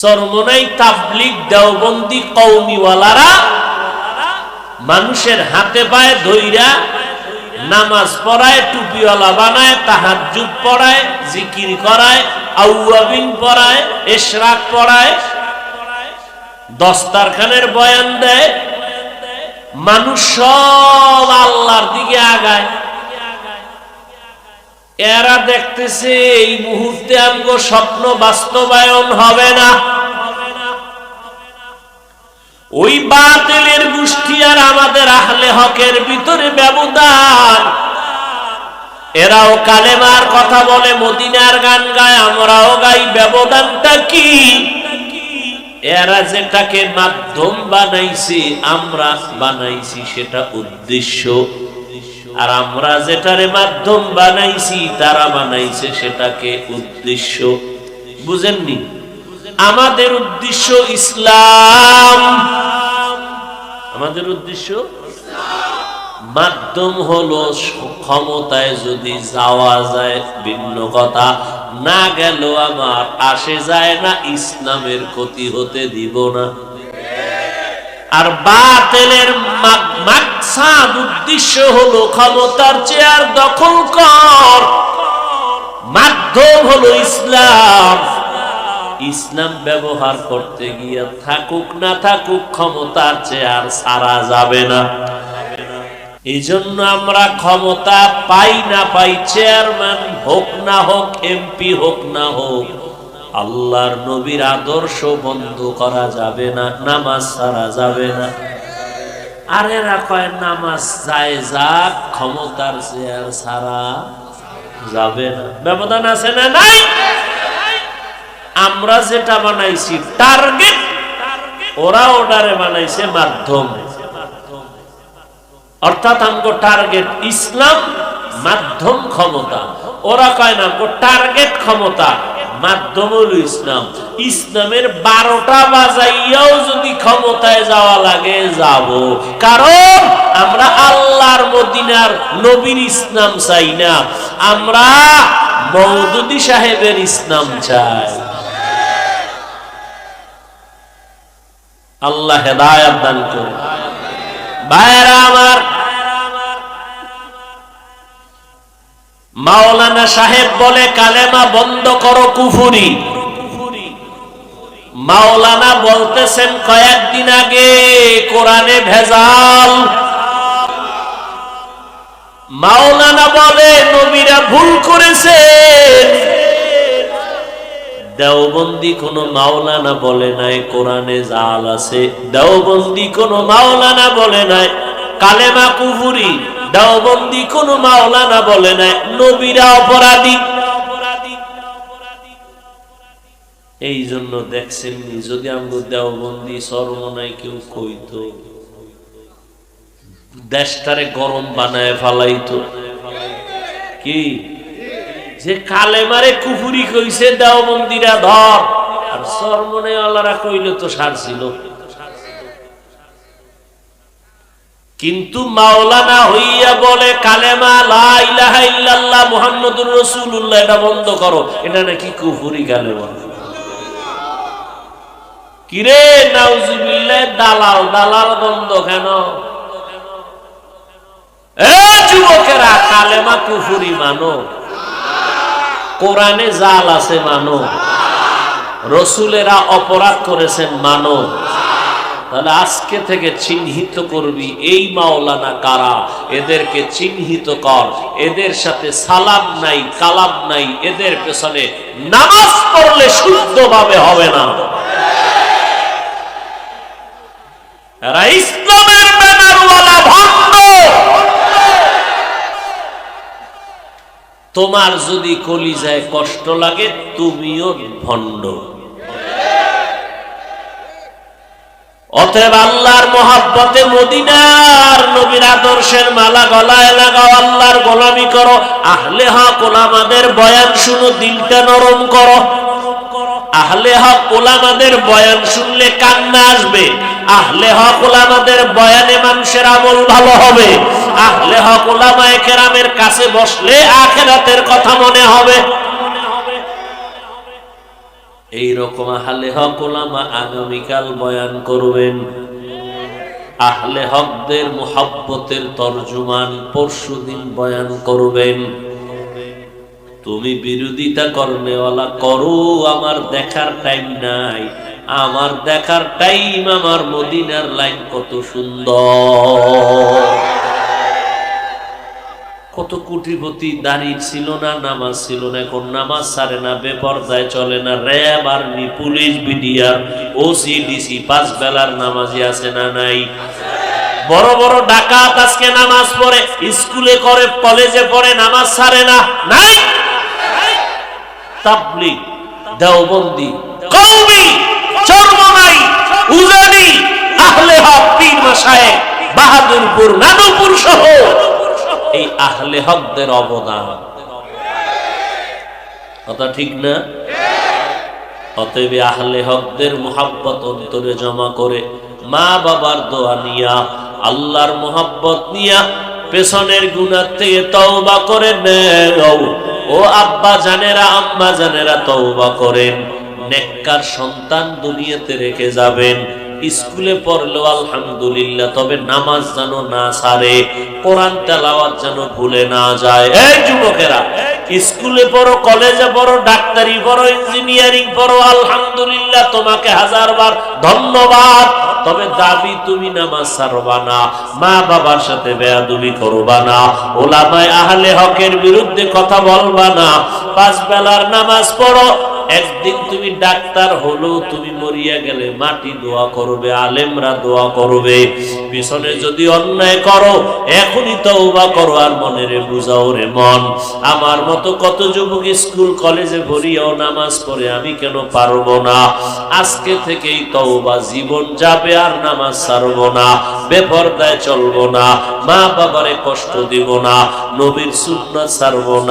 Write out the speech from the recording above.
চরমনাই তাবলীগ দেওবন্দি কওমিওয়ালারা মানুষের হাতে পায়ে ধইরা নামাজ পড়ায়, টুপিওয়ালা বানায়, তাহাজ্জুদ পড়ায়, জিকির করায়, আউয়াবিন পড়ায়, ইশরাক পড়ায়, দস্তারখানের বয়ান দেয়। মানুষ সব আল্লাহর দিকে আগায়। এরা দেখতেছে এই মুহূর্তে আমগো স্বপ্ন বাস্তবায়ন হবে না। ওই বাতিলের গোষ্ঠী আর আমাদের আহলে হকের ভিতরে ব্যবধান। এরাও কালেমার কথা বলে, মদিনার গান গায়, আমরাও গাই। ব্যবধানটা কি? এরা যেটাকে মাধ্যম বানাইছে, আমরা বানাইছি সেটা উদ্দেশ্য, আর আমরা যেটারে মাধ্যম বানাইছি তারা বানাইছে সেটাকে উদ্দেশ্য। বুঝেননি? আমাদের উদ্দেশ্য ইসলাম, আমাদের উদ্দেশ্য মাধ্যম হলো ক্ষমতায় যদি যাওয়া যায় ভিন্ন কথা, না গেল আমার আসে যায় না, ইসলামের ক্ষতি হতে দিব না। আর বাতিলের মাকসাদ উদ্দেশ্য হলো ক্ষমতার চেয়ার দখল কর, মাধ্যম হলো ইসলাম। ইসলাম ব্যবহার করতে গিয়ে থাকুক না থাকুক ক্ষমতার চেয়ার ছাড়া যাবে না। এই জন্য আমরা ক্ষমতা পাই না পাই, চেয়ারম্যান হোক না হোক, এমপি হোক না হোক, আল্লাহর নবীর আদর্শ বন্ধ করা যাবে না, নামাজ ছাড়া যাবে না। আর এরা কয় নামাজ যায় যাক, ক্ষমতার চেয়ার ছাড়া যাবে না। ব্যবধান আছে না? নাই। আমরা যেটা বানাইছি টার্গেট, ওরা ওটারে বানাইছে মাধ্যম। অর্থাৎ আমগো টার্গেট ইসলাম, মাধ্যম ক্ষমতা। ওরা কয় না আমগো টার্গেট ক্ষমতা, মাধ্যম হলো ইসলাম। ইসলামের 12টা বাজাইয়াও যদি ক্ষমতায় যাওয়া লাগে যাব, কারণ আমরা আল্লাহর মদিনার নবীর ইসলাম চাই না, আমরা মওদুদি সাহেবের ইসলাম চাই। আল্লাহ হেদায়েত দান করুন। ভাইরা আমার, মাওলানা সাহেব বলে কালেমা বন্ধ করো, কুফরি। মাওলানা বলতেছেন কয়েকদিন আগে কোরআনে ভেজাল। মাওলানা বলে নবীরা ভুল করেছেন। দেওবন্দি কোন মাওলানা বলে নাই কোরআনে জাল আছে। দেওবন্দি কোন মাওলানা বলে নাই কালেমা কুফরি। দেওবন্দি কোন মাওলানা বলে নাই নবীরা অপরাধী। এই জন্য দেখছেন, যদি আমরা দেওবন্দি সরমনায় কেউ কইতো, দেশটারে গরম বানায় ফালাইতো। কি যে কালেমারে কুফরি কইছে দেওবন্দিরা ধর, আর সরমনে আল্লাহরা কইলে তো সার ছিল। কিন্তু মাওলানা হইয়া বলে কালেমা লা ইলাহা ইল্লাল্লাহ মুহাম্মাদুর রাসূলুল্লাহ এটা বন্ধ করো, এটা নাকি কুফরি কালেমা। কিরে নাউজুবিল্লাহ, দালাল দালাল বন্ধ কেন? এ যুবকেরা, কালেমা কুফরি মানো, কোরআনে জাল আছে মানো, রসুলেরা অপরাধ করেছেন মানো। তাহলে আজকে থেকে চিহ্নিত করবি এই মাওলানা কারা, এদেরকে চিহ্নিত কর। এদের সাথে সালাম নাই, কালাম নাই, এদের পেছনে নামাজ পড়লে শুদ্ধভাবে হবে না। এরা ইসলামের ব্যানারওয়ালা ভণ্ড। তোমার যদি কলিজায় কষ্ট লাগে, তুমিও ভণ্ড। অতএব আল্লাহর মহব্বতে মদিনার নবীর আদর্শের মালা গলায় লাগাও, আল্লাহর গোলামি করো। আহলে হক ওলামাদের বয়ান শুনো, দিলটা নরম করো। আহলে হক ওলামাদের বয়ান শুনলে কান্না আসবে। আহলে হক ওলামাদের বয়ানে মানুষের আমল ভালো হবে। আহলে হক ওলামায়ে কেরামের কাছে বসলে আখিরাতের কথা মনে হবে। এইরকম আহলে হক ওলামা আগামীকাল বয়ান করবেন। আহলে হকদের মুহাব্বতের তরজুমান পরশুদিন বয়ান করবেন। তুমি বিরোধিতা করনেওয়ালা করো, আমার দেখার টাইম নাই। আমার দেখার টাইম আমার মদিনার লাইন কত সুন্দর। কত কোটিপতি, দাঁড়িয়ে ছিল না, নামাজ ছিল না, এখন নামাজ ছাড়ে না, বেপরদায় চলে না। RAB, army, police, BDR, OC, DC 5 বেলার নামাজি আছে না নাই? বড় বড় ডাকাত আজকে নামাজ পড়ে, স্কুলে করে, কলেজে পড়ে, নামাজ ছাড়ে না, নাই? তাবলীগ, দেওবন্দি, কওমি, চরমনাই, উজানি, আহলে হক, পীর মাশায়েখ, বাহাদুরপুর, নানুপুর সহ এই আহলে হকদের অবদান, কথা ঠিক না? অতএব আহলে হকদের মুহাব্বত অন্তরে জমা করে, মা বাবার দোয়া নিয়া, আল্লাহর মুহাব্বত নিয়া, পেছনের গুনাহ থেকে তওবা করে নেও। ও আব্বা জানেরা, আম্মা জানেরা, তওবা করেন। নেককার সন্তান দুনিয়াতে রেখে যাবেন। স্কুলে পড়লো আলহামদুলিল্লাহ, তবে নামাজ যেন না ছাড়ে, কোরআন তেলাওয়াত যেন ভুলে না যায়। এই যুবকেরা, স্কুলে পড়ো, কলেজে পড়ো, ডাক্তারি পড়ো, ইঞ্জিনিয়ারিং পড়ো, আলহামদুলিল্লাহ, তোমাকে হাজারবার ধন্যবাদ। তবে দাবি তুমি নামাজ ছাড়বা না, মা বাবার সাথে বেয়াদবি করবা না, ওলামায়ে আহলে হকের বিরুদ্ধে কথা বলবা না, 5 বেলার নামাজ পড়ো। একদিন তুমি ডাক্তার হলো, তুমি মরিয়া গেলে মাটি দোয়া করবে, আলেমরা দোয়া করবে। পিছনে যদি অন্যায় করো, এখনই তওবা করো আর মনেরে বুঝাও, রে মন, আমার মতো কত যুবক স্কুল কলেজে ভরিয়াও নামাজ পড়ে, আমি কেন পারবো না? আজকে থেকেই তওবা, জীবন যাবে আর নামাজ ছাড়বো না, বেপরদায় চলবো না, মা বাবারে কষ্ট দিব না, নবীর সুন্নাত ছাড়বো না।